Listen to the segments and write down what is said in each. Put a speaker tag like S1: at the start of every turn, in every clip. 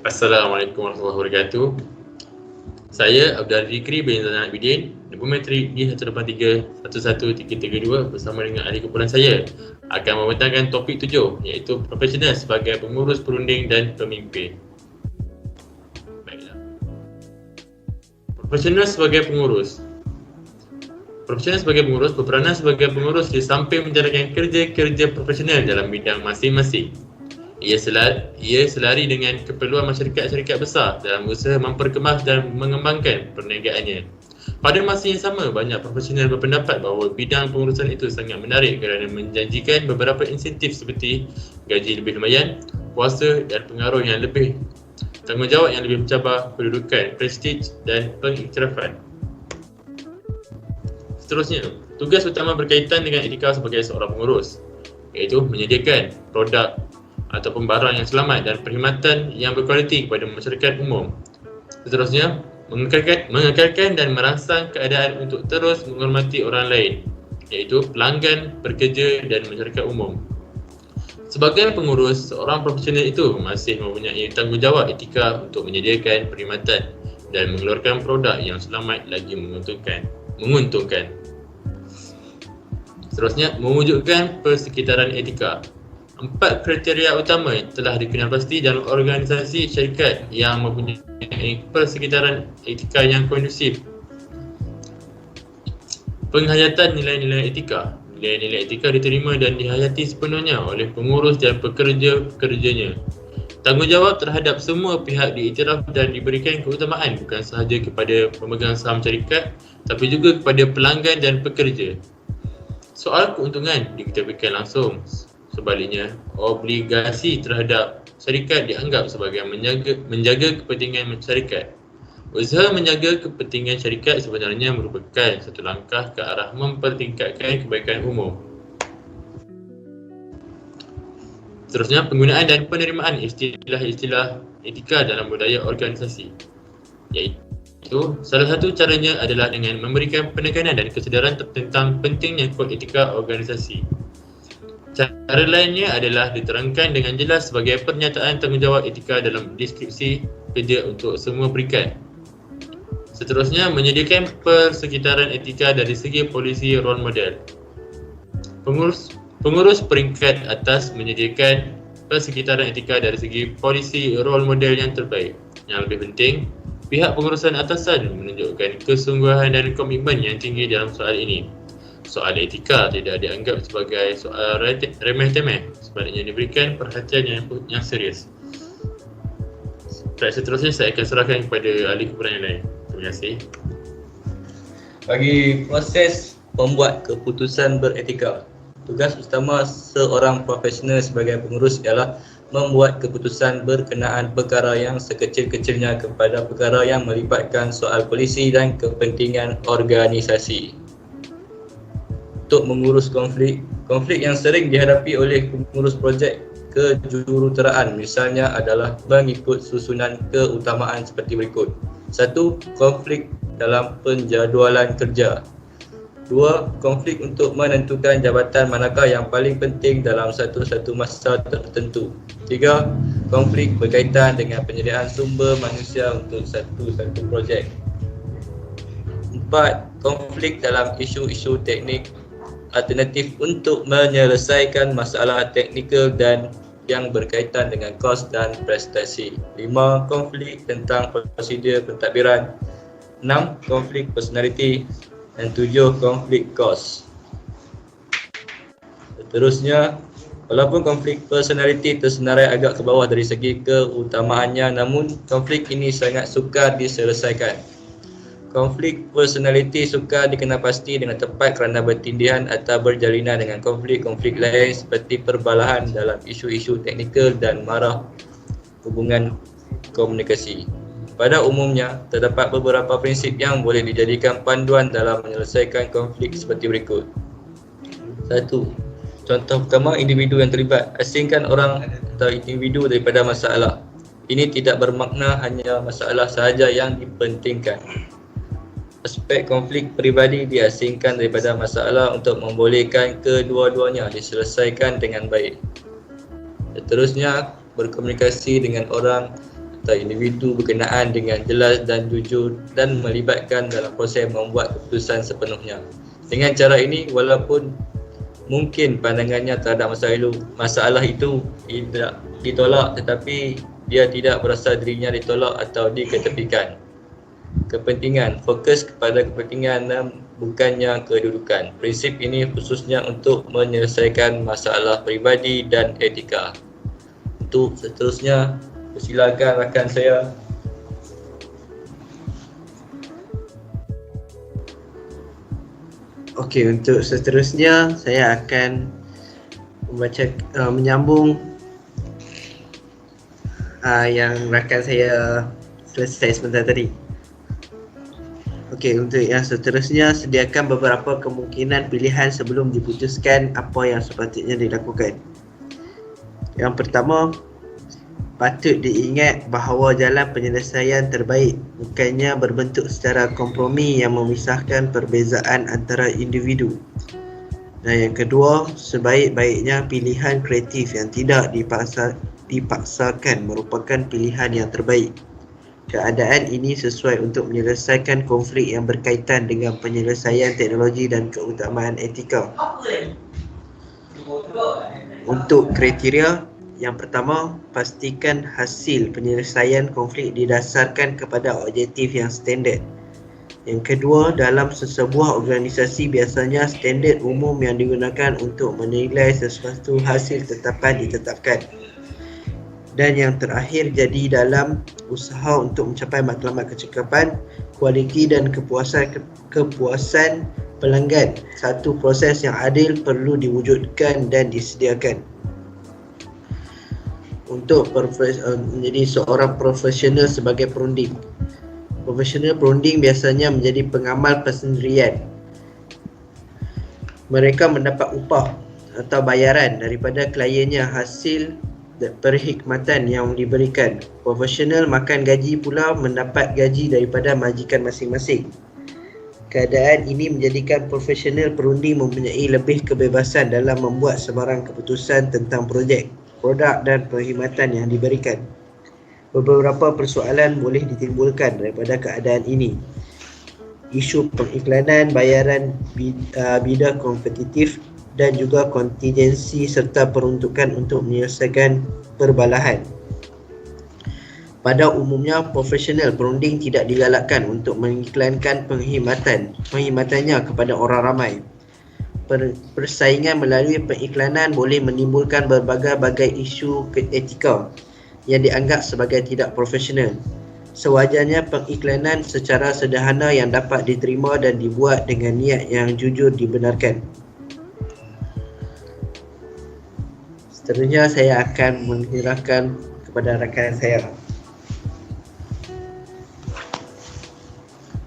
S1: Assalamualaikum warahmatullahi wabarakatuh. Saya Abdul Zikri bin Zainal Abidin, Laboratorik D183-11332 bersama dengan ahli kumpulan saya akan membentangkan topik 7 iaitu profesional sebagai pengurus perunding dan pemimpin. Baiklah. Profesional sebagai pengurus. Profesional sebagai pengurus berperanan sebagai pengurus di samping menjalankan kerja-kerja profesional dalam bidang masing-masing. Ia selari dengan keperluan masyarakat-syarikat besar dalam usaha memperkemas dan mengembangkan perniagaannya. Pada masa yang sama, banyak profesional berpendapat bahawa bidang pengurusan itu sangat menarik kerana menjanjikan beberapa insentif seperti gaji lebih lumayan, kuasa dan pengaruh yang lebih, tanggungjawab yang lebih mencabar, kedudukan, prestij dan pengiktirafan. Seterusnya, tugas utama berkaitan dengan etika sebagai seorang pengurus, iaitu menyediakan produk ataupun barang yang selamat dan perkhidmatan yang berkualiti kepada masyarakat umum. Seterusnya, mengekalkan dan merangsang keadaan untuk terus menghormati orang lain, iaitu pelanggan, pekerja dan masyarakat umum. Sebagai pengurus, seorang profesional itu masih mempunyai tanggungjawab etika untuk menyediakan perkhidmatan dan mengeluarkan produk yang selamat lagi menguntungkan. Seterusnya, mewujudkan persekitaran etika. 4 kriteria utama telah dikenal pasti dalam organisasi syarikat yang mempunyai persekitaran etika yang kondusif. Penghayatan nilai-nilai etika. Nilai-nilai etika diterima dan dihayati sepenuhnya oleh pengurus dan pekerja-pekerjanya. Tanggungjawab terhadap semua pihak diiktiraf dan diberikan keutamaan bukan sahaja kepada pemegang saham syarikat tapi juga kepada pelanggan dan pekerja. Soal keuntungan diketepikan langsung. Sebaliknya, obligasi terhadap syarikat dianggap sebagai menjaga kepentingan syarikat. Usaha menjaga kepentingan syarikat sebenarnya merupakan satu langkah ke arah mempertingkatkan kebaikan umum. Seterusnya, penggunaan dan penerimaan istilah-istilah etika dalam budaya organisasi, iaitu salah satu caranya adalah dengan memberikan penekanan dan kesedaran tentang pentingnya kod etika organisasi. Cara lainnya adalah diterangkan dengan jelas sebagai pernyataan tanggungjawab etika dalam deskripsi kerja untuk semua peringkat. Seterusnya, menyediakan persekitaran etika dari segi polisi role model. Pengurus peringkat atas menyediakan persekitaran etika dari segi polisi role model yang terbaik. Yang lebih penting, pihak pengurusan atasan menunjukkan kesungguhan dan komitmen yang tinggi dalam soal ini. Soal etika tidak dianggap sebagai soal remeh-temeh, sebaliknya diberikan perhatian yang serius. Baik, seterusnya saya akan serahkan kepada ahli kumpulan yang lain. Terima kasih.
S2: Bagi proses membuat keputusan beretika, tugas utama seorang profesional sebagai pengurus ialah membuat keputusan berkenaan perkara yang sekecil-kecilnya kepada perkara yang melibatkan soal polisi dan kepentingan organisasi. Untuk mengurus konflik yang sering dihadapi oleh pengurus projek kejuruteraan misalnya adalah mengikut susunan keutamaan seperti berikut. 1. Konflik dalam penjadualan kerja. 2. Konflik untuk menentukan jabatan manakah yang paling penting dalam satu masa tertentu. 3. Konflik berkaitan dengan penyediaan sumber manusia untuk satu projek. 4. Konflik dalam isu-isu teknik alternatif untuk menyelesaikan masalah teknikal dan yang berkaitan dengan kos dan prestasi. 5. Konflik tentang prosedur pentadbiran. 6. Konflik personaliti. Dan 7. Konflik kos. Seterusnya, walaupun konflik personaliti tersenarai agak ke bawah dari segi keutamaannya, namun konflik ini sangat sukar diselesaikan. Konflik personaliti sukar dikenal pasti dengan tepat kerana bertindihan atau berjalinan dengan konflik-konflik lain seperti perbalahan dalam isu-isu teknikal dan marah hubungan komunikasi. Pada umumnya, terdapat beberapa prinsip yang boleh dijadikan panduan dalam menyelesaikan konflik seperti berikut. 1. Contoh pertama, individu yang terlibat. Asingkan orang atau individu daripada masalah. Ini tidak bermakna hanya masalah sahaja yang dipentingkan. Aspek konflik peribadi diasingkan daripada masalah untuk membolehkan kedua-duanya diselesaikan dengan baik. Seterusnya, berkomunikasi dengan orang serta individu berkenaan dengan jelas dan jujur dan melibatkan dalam proses membuat keputusan sepenuhnya. Dengan cara ini, walaupun mungkin pandangannya terhadap masalah itu tidak ditolak, tetapi dia tidak berasa dirinya ditolak atau diketepikan. Kepentingan, fokus kepada kepentingan dan bukannya kedudukan. Prinsip ini khususnya untuk menyelesaikan masalah peribadi dan etika. Untuk seterusnya, persilakan rakan saya.
S3: Okey, untuk seterusnya saya akan menyambung yang rakan saya selesai sebentar tadi. Okey, untuk yang seterusnya, sediakan beberapa kemungkinan pilihan sebelum diputuskan apa yang sepatutnya dilakukan. Yang pertama, patut diingat bahawa jalan penyelesaian terbaik bukannya berbentuk secara kompromi yang memisahkan perbezaan antara individu. Dan yang kedua, sebaik-baiknya pilihan kreatif yang tidak dipaksakan merupakan pilihan yang terbaik. Keadaan ini sesuai untuk menyelesaikan konflik yang berkaitan dengan penyelesaian teknologi dan keutamaan etika. Untuk kriteria, yang pertama, pastikan hasil penyelesaian konflik didasarkan kepada objektif yang standard. Yang kedua, dalam sesebuah organisasi biasanya standard umum yang digunakan untuk menilai sesuatu hasil tetapan ditetapkan. Dan yang terakhir, jadi dalam usaha untuk mencapai matlamat kecekapan, kualiti dan kepuasan pelanggan, satu proses yang adil perlu diwujudkan dan disediakan. Untuk menjadi seorang profesional sebagai perunding. Profesional perunding biasanya menjadi pengamal persendirian. Mereka mendapat upah atau bayaran daripada kliennya hasil perkhidmatan yang diberikan. Profesional makan gaji pula mendapat gaji daripada majikan masing-masing. Keadaan ini menjadikan profesional perunding mempunyai lebih kebebasan dalam membuat sebarang keputusan tentang projek, produk dan perkhidmatan yang diberikan. Beberapa persoalan boleh ditimbulkan daripada keadaan ini. Isu pengiklanan, bayaran bidang kompetitif dan juga kontingensi serta peruntukan untuk menyelesaikan perbalahan. Pada umumnya, profesional perunding tidak digalakkan untuk mengiklankan pengkhidmatannya kepada orang ramai. Persaingan melalui pengiklanan boleh menimbulkan berbagai-bagai isu etika yang dianggap sebagai tidak profesional. Sewajarnya pengiklanan secara sederhana yang dapat diterima dan dibuat dengan niat yang jujur dibenarkan. Seterusnya saya akan menyerahkan kepada rakan saya.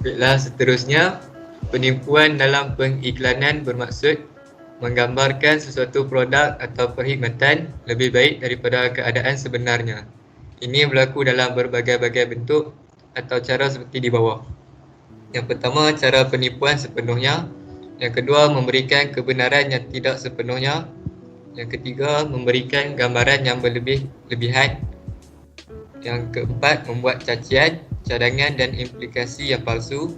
S4: Baiklah, seterusnya, penipuan dalam pengiklanan bermaksud menggambarkan sesuatu produk atau perkhidmatan lebih baik daripada keadaan sebenarnya. Ini berlaku dalam berbagai-bagai bentuk atau cara seperti di bawah. Yang pertama, cara penipuan sepenuhnya. Yang kedua, memberikan kebenaran yang tidak sepenuhnya. Yang ketiga, memberikan gambaran yang berlebihan. Yang keempat, membuat cacian, cadangan dan implikasi yang palsu.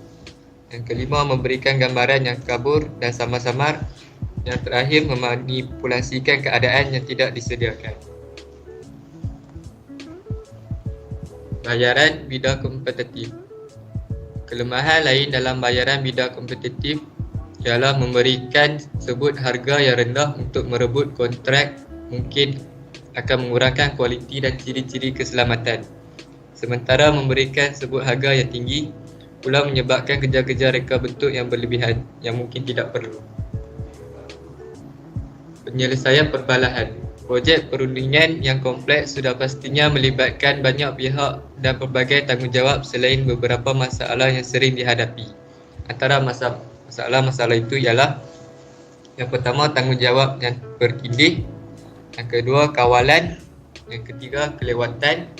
S4: Yang kelima, memberikan gambaran yang kabur dan samar-samar. Yang terakhir, memanipulasikan keadaan yang tidak disediakan. Bayaran bidang kompetitif. Kelemahan lain dalam bayaran bidang kompetitif ialah memberikan sebut harga yang rendah untuk merebut kontrak mungkin akan mengurangkan kualiti dan ciri-ciri keselamatan. Sementara memberikan sebut harga yang tinggi pula menyebabkan kejar-kejar reka bentuk yang berlebihan yang mungkin tidak perlu. Penyelesaian perbalahan. Projek perundingan yang kompleks sudah pastinya melibatkan banyak pihak dan pelbagai tanggungjawab selain beberapa masalah yang sering dihadapi. Antara masalah-masalah itu ialah yang pertama, tanggungjawab yang bertindih. Yang kedua, kawalan. Yang ketiga, kelewatan.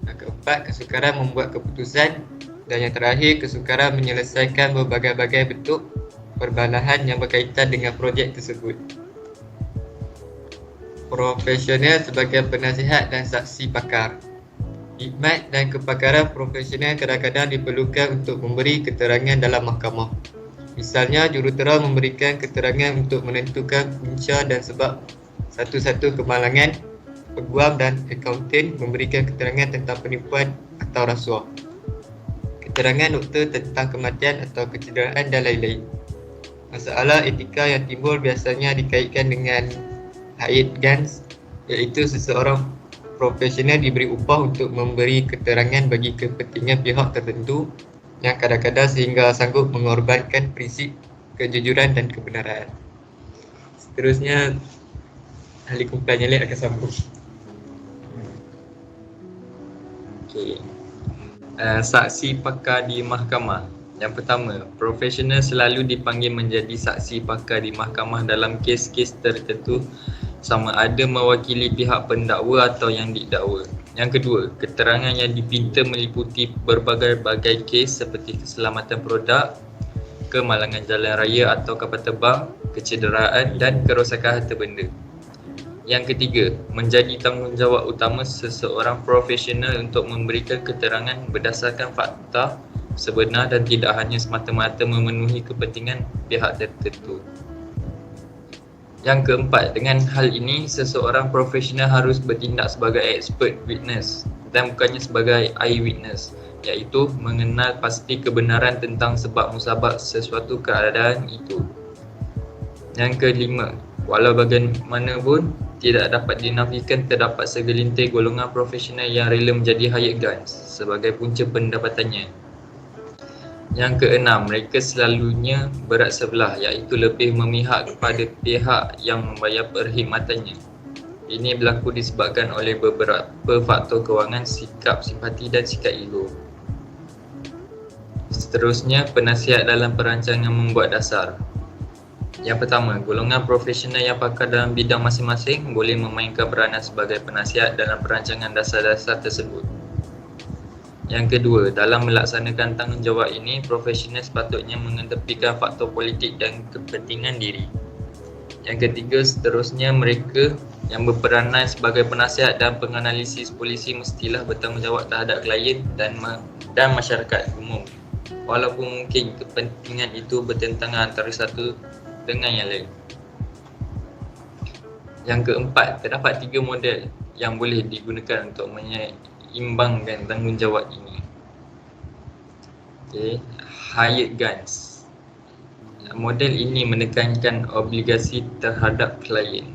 S4: Yang keempat, kesukaran membuat keputusan. Dan yang terakhir, kesukaran menyelesaikan berbagai-bagai bentuk perbalahan yang berkaitan dengan projek tersebut. Profesional sebagai penasihat dan saksi pakar. Hikmat dan kepakaran profesional kadang-kadang diperlukan untuk memberi keterangan dalam mahkamah. Misalnya, jurutera memberikan keterangan untuk menentukan punca dan sebab satu-satu kemalangan. Peguam dan akaunten memberikan keterangan tentang penipuan atau rasuah. Keterangan doktor tentang kematian atau kecederaan dan lain-lain. Masalah etika yang timbul biasanya dikaitkan dengan hired guns, iaitu seseorang profesional diberi upah untuk memberi keterangan bagi kepentingan pihak tertentu yang kadang-kadang sehingga sanggup mengorbankan prinsip kejujuran dan kebenaran. Seterusnya, ahli kumpulan nyalik akan sambung.
S5: Okey. Saksi pakar di mahkamah. Yang pertama, profesional selalu dipanggil menjadi saksi pakar di mahkamah dalam kes-kes tertentu sama ada mewakili pihak pendakwa atau yang didakwa. Yang kedua, keterangan yang dipinta meliputi berbagai-bagai kes seperti keselamatan produk, kemalangan jalan raya atau kapal terbang, kecederaan dan kerosakan harta benda. Yang ketiga, menjadi tanggungjawab utama seseorang profesional untuk memberikan keterangan berdasarkan fakta sebenar dan tidak hanya semata-mata memenuhi kepentingan pihak tertentu. Yang keempat, dengan hal ini seseorang profesional harus bertindak sebagai expert witness dan bukannya sebagai eyewitness, iaitu mengenal pasti kebenaran tentang sebab musabab sesuatu keadaan itu. Yang kelima, walau bagaimanapun tidak dapat dinafikan terdapat segelintir golongan profesional yang rela menjadi hired guns sebagai punca pendapatannya. Yang keenam, mereka selalunya berat sebelah, iaitu lebih memihak kepada pihak yang membayar perkhidmatannya. Ini berlaku disebabkan oleh beberapa faktor kewangan, sikap simpati dan sikap ego. Seterusnya, penasihat dalam perancangan membuat dasar. Yang pertama, golongan profesional yang pakar dalam bidang masing-masing boleh memainkan peranan sebagai penasihat dalam perancangan dasar-dasar tersebut. Yang kedua, dalam melaksanakan tanggungjawab ini, profesional sepatutnya mengetepikan faktor politik dan kepentingan diri. Yang ketiga, seterusnya mereka yang berperanan sebagai penasihat dan penganalisis polisi mestilah bertanggungjawab terhadap klien dan masyarakat umum. Walaupun mungkin kepentingan itu bertentangan antara satu dengan yang lain. Yang keempat, terdapat 3 model yang boleh digunakan untuk menyeimbangkan tanggungjawab ini. Okay. Hired guns. Model ini menekankan obligasi terhadap klien.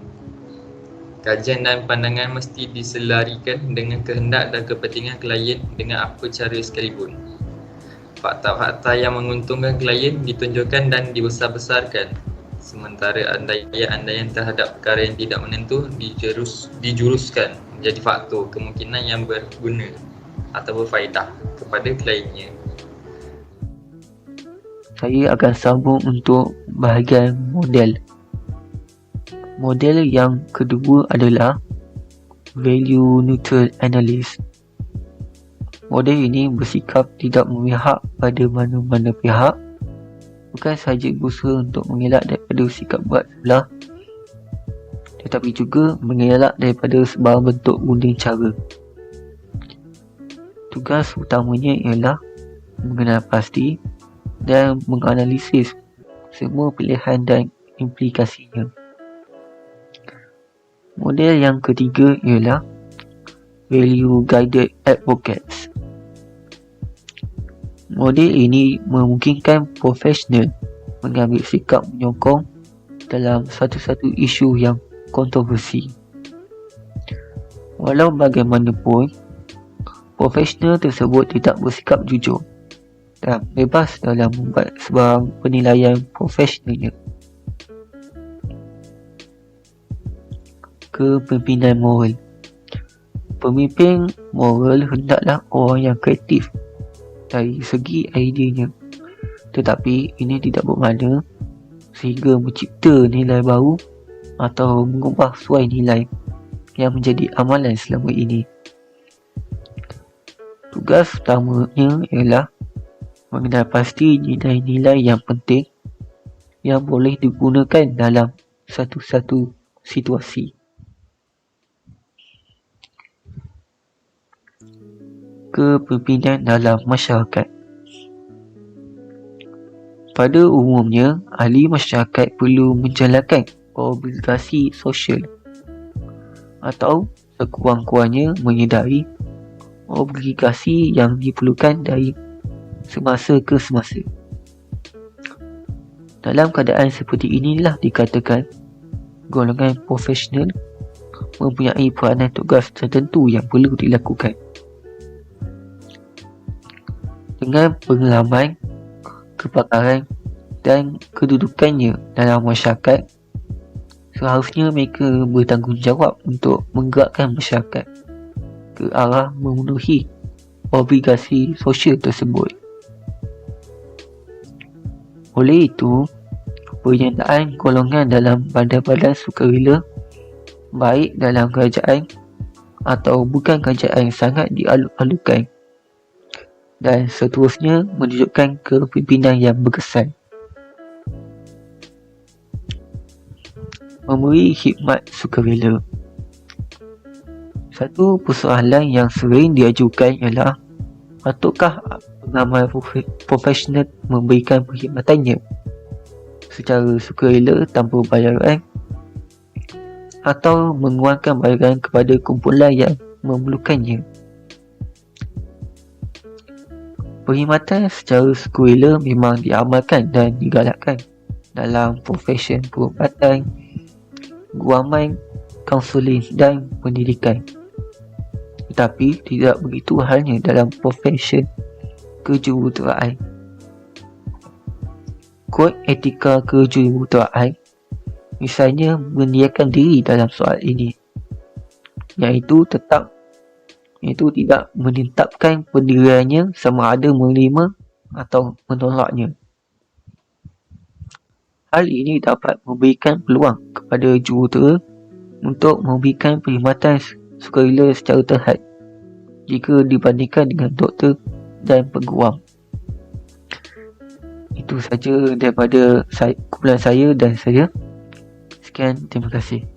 S5: Kajian dan pandangan mesti diselarikan dengan kehendak dan kepentingan klien dengan apa cara sekalipun. Fakta-fakta yang menguntungkan klien ditunjukkan dan dibesar-besarkan, sementara andaian-andaian terhadap perkara yang tidak menentu dijuruskan menjadi faktor kemungkinan yang berguna atau berfaedah kepada kliennya.
S6: Saya akan sambung untuk bahagian model. Model yang kedua adalah value neutral analysis. Model ini bersikap tidak memihak pada mana-mana pihak, bukan sahaja berusaha untuk mengelak daripada sikap berat sebelah, tetapi juga mengelak daripada sebarang bentuk guna cara. Tugas utamanya ialah mengenal pasti dan menganalisis semua pilihan dan implikasinya. Model yang ketiga ialah value guided advocates. Model ini memungkinkan profesional mengambil sikap menyokong dalam satu-satu isu yang kontroversi. Walau bagaimanapun, profesional tersebut tidak bersikap jujur dan bebas dalam membuat sebarang penilaian profesionalnya. Kepimpinan moral. Pemimpin moral hendaklah orang yang kreatif dari segi idenya, tetapi ini tidak bermakna sehingga mencipta nilai baru atau mengubah suai nilai yang menjadi amalan selama ini. Tugas utamanya ialah mengenal pasti nilai-nilai yang penting yang boleh digunakan dalam satu-satu situasi. kepimpinan dalam masyarakat. Pada umumnya, ahli masyarakat perlu menjalankan obligasi sosial atau sekurang-kurangnya menyedari obligasi yang diperlukan dari semasa ke semasa. Dalam keadaan seperti inilah dikatakan golongan profesional mempunyai peranan tugas tertentu yang perlu dilakukan. Dengan pengalaman, kepakaran dan kedudukannya dalam masyarakat, seharusnya mereka bertanggungjawab untuk menggerakkan masyarakat ke arah memenuhi obligasi sosial tersebut. Oleh itu, penyertaan golongan dalam badan-badan sukarela, baik dalam kerajaan atau bukan kerajaan, sangat dialuk-alukan dan seterusnya menunjukkan kepimpinan yang berkesan. Memberi khidmat sukarela. Satu persoalan yang sering diajukan ialah, patutkah pengamal profesional memberikan perkhidmatannya secara sukarela tanpa bayaran atau mengeluarkan bayaran kepada kumpulan yang memerlukannya. Perkhidmatan secara sukarela memang diamalkan dan digalakkan dalam profesyen perubatan, guaman, kaunseling dan pendidikan. Tetapi tidak begitu halnya dalam profesyen kejuruteraan. Kod etika kejuruteraan misalnya menyediakan diri dalam soal ini, iaitu tidak menetapkan pendiriannya sama ada menerima atau menolaknya. Hal ini dapat memberikan peluang kepada jurutera untuk memberikan perkhidmatan sukarela secara terhad jika dibandingkan dengan doktor dan peguam. Itu saja daripada kumpulan saya dan saya. Sekian, terima kasih.